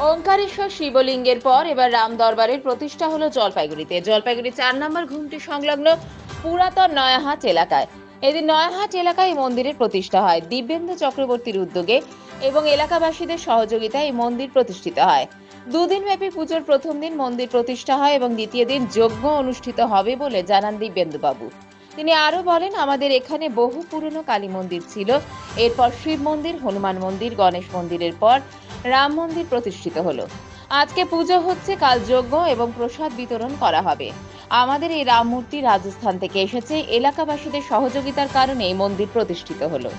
ওঙ্কারেশ্বর শিবলিঙ্গের পর এবার রাম দরবারের প্রতিষ্ঠা হলো জলপাইগুড়িতে। জলপাইগুড়ি 4 নম্বর ঘুমটি সংলগ্ন পুরাতন নয়াহাট এলাকায়। এদিন নয়াহাট এলাকায় এই মন্দিরের প্রতিষ্ঠা হয় দিব্যেন্দু চক্রবর্তীর উদ্যোগে এবং এলাকাবাসীদের সহযোগিতায় এই মন্দির প্রতিষ্ঠিত হয়। দুদিন ব্যাপী পুজোর প্রথম দিন মন্দির প্রতিষ্ঠা হয় এবং দ্বিতীয় দিন যজ্ঞ অনুষ্ঠিত হবে বলে জানান দিব্যেন্দু বাবু। তিনি আরো বলেন, আমাদের এখানে বহু পুরনো কালী মন্দির ছিল, এরপর শিব মন্দির, হনুমান মন্দির, গণেশ মন্দিরের পর রাম মন্দির প্রতিষ্ঠিত হলো। আজকে পুজো হচ্ছে, কাল যজ্ঞ এবং প্রসাদ বিতরণ করা হবে। আমাদের এই রাম মূর্তি রাজস্থান থেকে এসেছে, এলাকাবাসীদের সহযোগিতার কারণে এই মন্দির প্রতিষ্ঠিত হলো।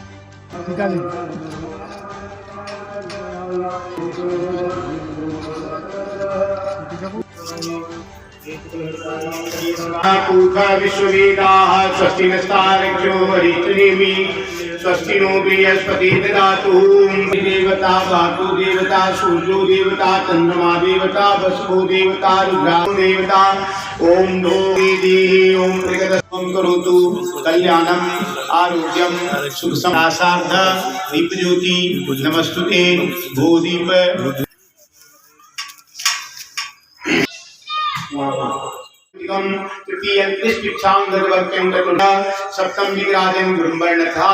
स्वस्ति नो बृहस्पति ददातु। देवता वातु देवता सूर्यो देवता चंद्रमा देवता वसुः देवता रुद्रा देवता। ओम नो देहि ओम प्रगतम करोतु कल्याणम आरोग्यम सुख समासार्थ दीप ज्योति नमस्तुते भूदीप। तृतीयं कृष्णां दर्वक्यं ततुना सप्तम विराजं गुरुवर्णथा।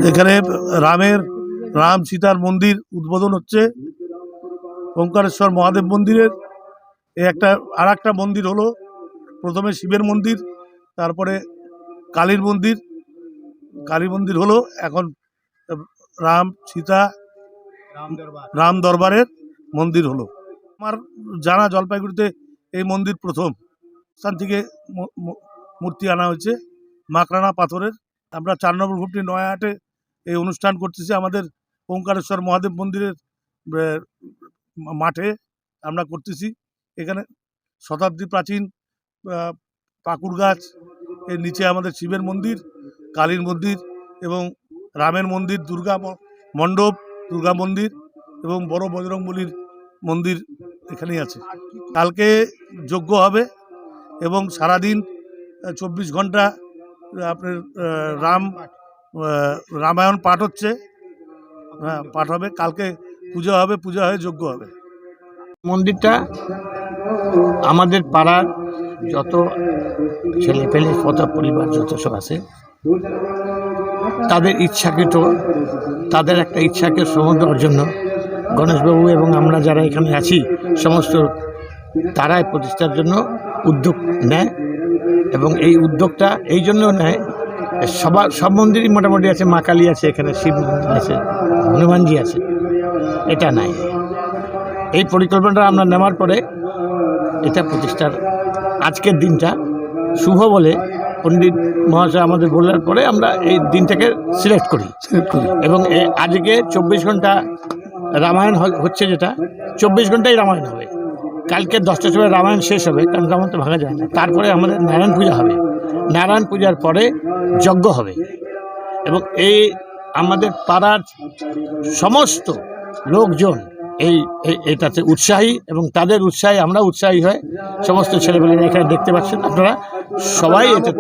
এখানে রাম সীতার মন্দির উদ্বোধন হচ্ছে। ওঙ্কারেশ্বর মহাদেব মন্দিরের আর একটা মন্দির হলো, প্রথমে শিবের মন্দির, তারপরে কালী মন্দির হলো, এখন রাম সীতা রাম দরবারের মন্দির হলো। আমার জানা জলপাইগুড়িতে এই মন্দির প্রথম স্থান থেকে মূর্তি আনা হয়েছে মাকড়ানা পাথরের। আমরা 4 নম্বর ঘুমটি নয়াহাটে এই অনুষ্ঠান করতেছি। আমাদের ওঙ্কারেশ্বর মহাদেব মন্দিরের মাঠে আমরা করতেছি। এখানে শতাব্দী প্রাচীন পাকুড় গাছ, এর নিচে আমাদের শিবের মন্দির, কালীর মন্দির এবং রামের মন্দির, দুর্গা মণ্ডপ, দুর্গা মন্দির এবং বড় বজরংবলীর মন্দির এখানেই আছে। কালকে যজ্ঞ হবে এবং সারাদিন 24 ঘন্টা আপনার রামায়ণ পাঠ হচ্ছে, পাঠ হবে। কালকে পূজা হবে, পূজা হয়ে যজ্ঞ হবে। মন্দিরটা আমাদের পাড়ার যত ছেলে পেলে, কত পরিবার যত সব আছে, তাদের ইচ্ছাকৃত, তাদের একটা ইচ্ছাকে সমর্থন দেওয়ার জন্য গণেশবাবু এবং আমরা যারা এখানে আছি সমস্ত তারাই প্রতিষ্ঠার জন্য উদ্যোগ নেয়। এবং এই উদ্যোগটা এই জন্য নেয়, সব মন্দিরই মোটামুটি আছে, মা কালী আছে, এখানে শিব মন্দির আছে, হনুমানজি আছে, এটা নাই। এই পরিকল্পনাটা আমরা নেওয়ার পরে এটা প্রতিষ্ঠার আজকের দিনটা শুভ বলে পণ্ডিত মহাশয় আমাদের বলার পরে আমরা এই দিনটাকে সিলেক্ট করি এবং আজকে 24 ঘন্টা রামায়ণ হচ্ছে, যেটা 24 ঘন্টাই রামায়ণ হবে। কালকে 10টার সময় রামায়ণ শেষ হবে, কারণ রামায়ণ তো ভাঙা যায় না। তারপরে আমাদের নারায়ণ পূজা হবে, নারায়ণ পূজার পরে যজ্ঞ হবে এবং এই আমাদের পাড়ার সমস্ত লোকজন এটাতে উৎসাহী এবং তাদের উৎসাহে আমরা উৎসাহী হয়ে সমস্ত ছেলেমেয়েরা এখানে দেখতে পাচ্ছেন আপনারা সবাই এটা।